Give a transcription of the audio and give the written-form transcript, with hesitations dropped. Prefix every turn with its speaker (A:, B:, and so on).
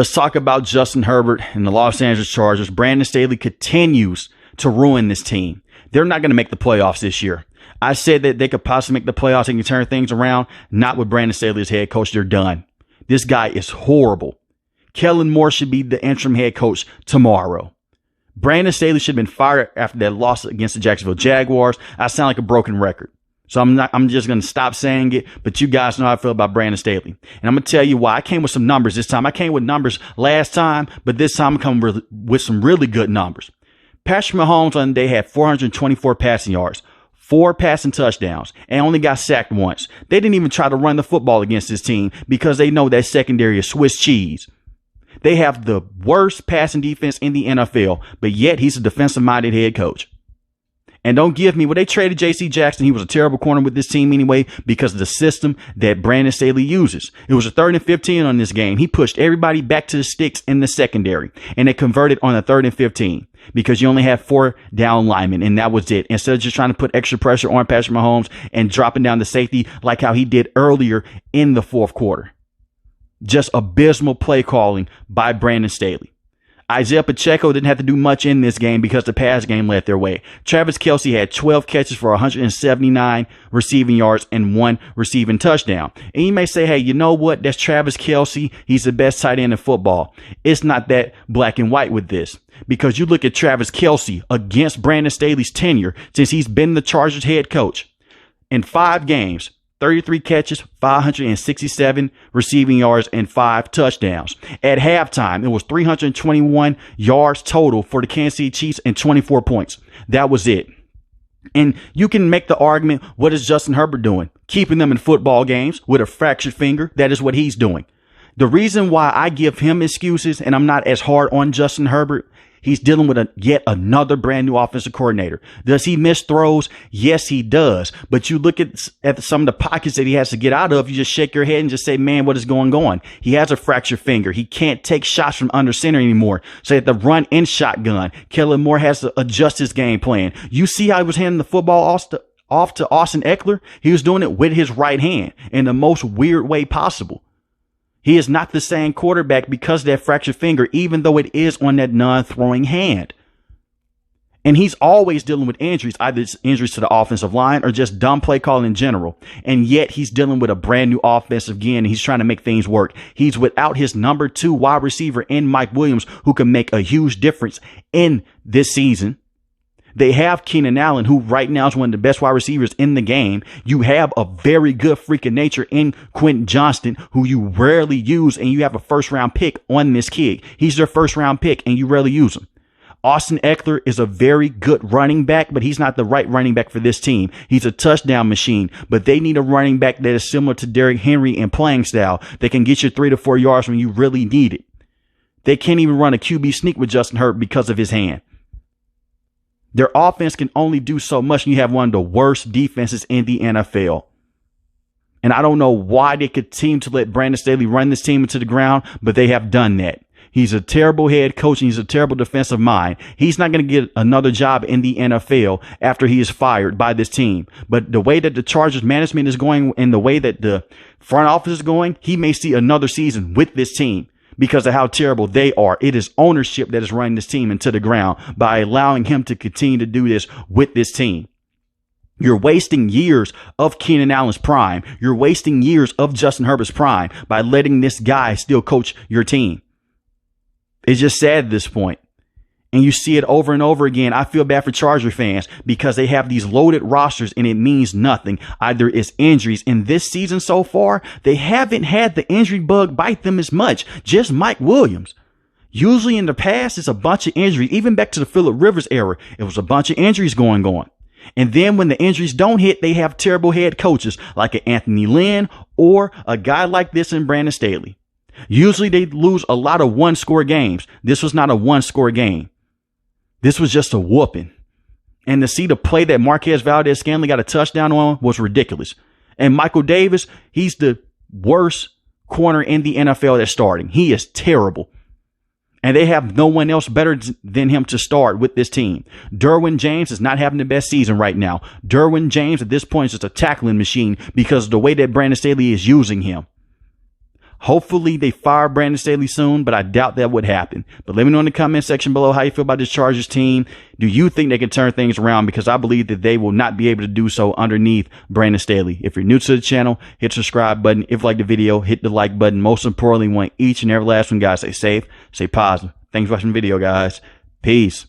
A: Let's talk about Justin Herbert and the Los Angeles Chargers. Brandon Staley continues to ruin this team. They're not going to make the playoffs this year. I said that they could possibly make the playoffs and can turn things around. Not with Brandon Staley as head coach. They're done. This guy is horrible. Kellen Moore should be the interim head coach tomorrow. Brandon Staley should have been fired after that loss against the Jacksonville Jaguars. I sound like a broken record. So I'm just going to stop saying it, but you guys know how I feel about Brandon Staley. And I'm going to tell you why. I came with some numbers this time. I came with numbers last time, but this time I'm coming with some really good numbers. Patrick Mahomes on the day had 424 passing yards, 4 passing touchdowns, and only got sacked once. They didn't even try to run the football against this team because they know that secondary is Swiss cheese. They have the worst passing defense in the NFL, but yet he's a defensive-minded head coach. And don't give me, well, they traded J.C. Jackson. He was a terrible corner with this team anyway because of the system that Brandon Staley uses. It was a 3rd and 15 on this game. He pushed everybody back to the sticks in the secondary, and they converted on a 3rd and 15 because you only had 4 down linemen, and that was it. Instead of just trying to put extra pressure on Patrick Mahomes and dropping down the safety like how he did earlier in the 4th quarter. Just abysmal play calling by Brandon Staley. Isaiah Pacheco didn't have to do much in this game because the pass game led their way. Travis Kelce had 12 catches for 179 receiving yards and 1 receiving touchdown. And you may say, hey, you know what? That's Travis Kelce. He's the best tight end in football. It's not that black and white with this. Because you look at Travis Kelce against Brandon Staley's tenure since he's been the Chargers head coach. In 5 games, 33 catches, 567 receiving yards, and 5 touchdowns. At halftime, it was 321 yards total for the Kansas City Chiefs and 24 points. That was it. And you can make the argument, what is Justin Herbert doing? Keeping them in football games with a fractured finger. That is what he's doing. The reason why I give him excuses and I'm not as hard on Justin Herbert, he's dealing with yet another brand new offensive coordinator. Does he miss throws? Yes, he does. But you look at some of the pockets that he has to get out of. You just shake your head and just say, man, what is going on? He has a fractured finger. He can't take shots from under center anymore. So he had to run in shotgun. Kellen Moore has to adjust his game plan. You see how he was handing the football off to Austin Eckler? He was doing it with his right hand in the most weird way possible. He is not the same quarterback because of that fractured finger, even though it is on that non-throwing hand. And he's always dealing with injuries, either it's injuries to the offensive line or just dumb play calling in general. And yet he's dealing with a brand new offensive again, and he's trying to make things work. He's without his number 2 wide receiver in Mike Williams, who can make a huge difference in this season. They have Keenan Allen, who right now is one of the best wide receivers in the game. You have a very good freak of nature in Quentin Johnston, who you rarely use, and you have a 1st-round pick on this kid. He's their 1st-round pick, and you rarely use him. Austin Eckler is a very good running back, but he's not the right running back for this team. He's a touchdown machine, but they need a running back that is similar to Derrick Henry in playing style that can get you 3 to 4 yards when you really need it. They can't even run a QB sneak with Justin Herbert because of his hand. Their offense can only do so much, and you have one of the worst defenses in the NFL. And I don't know why they continue to let Brandon Staley run this team into the ground, but they have done that. He's a terrible head coach, and he's a terrible defensive mind. He's not going to get another job in the NFL after he is fired by this team. But the way that the Chargers management is going and the way that the front office is going, he may see another season with this team. Because of how terrible they are. It is ownership that is running this team into the ground by allowing him to continue to do this with this team. You're wasting years of Keenan Allen's prime. You're wasting years of Justin Herbert's prime by letting this guy still coach your team. It's just sad at this point. And you see it over and over again. I feel bad for Charger fans because they have these loaded rosters and it means nothing. Either it's injuries. In this season so far, they haven't had the injury bug bite them as much. Just Mike Williams. Usually in the past, it's a bunch of injuries. Even back to the Phillip Rivers era, it was a bunch of injuries going on. And then when the injuries don't hit, they have terrible head coaches like an Anthony Lynn or a guy like this in Brandon Staley. Usually they lose a lot of 1-score games. This was not a 1-score game. This was just a whooping. And to see the play that Marquez Valdez-Scantling got a touchdown on was ridiculous. And Michael Davis, he's the worst corner in the NFL that's starting. He is terrible. And they have no one else better than him to start with this team. Derwin James is not having the best season right now. Derwin James at this point is just a tackling machine because of the way that Brandon Staley is using him. Hopefully they fire Brandon Staley soon, but I doubt that would happen. But let me know in the comment section below how you feel about this Chargers team. Do you think they can turn things around? Because I believe that they will not be able to do so underneath Brandon Staley. If you're new to the channel, hit the subscribe button. If you like the video, hit the like button. Most importantly, want each and every last one, guys, stay safe, stay positive. Thanks for watching the video, guys. Peace.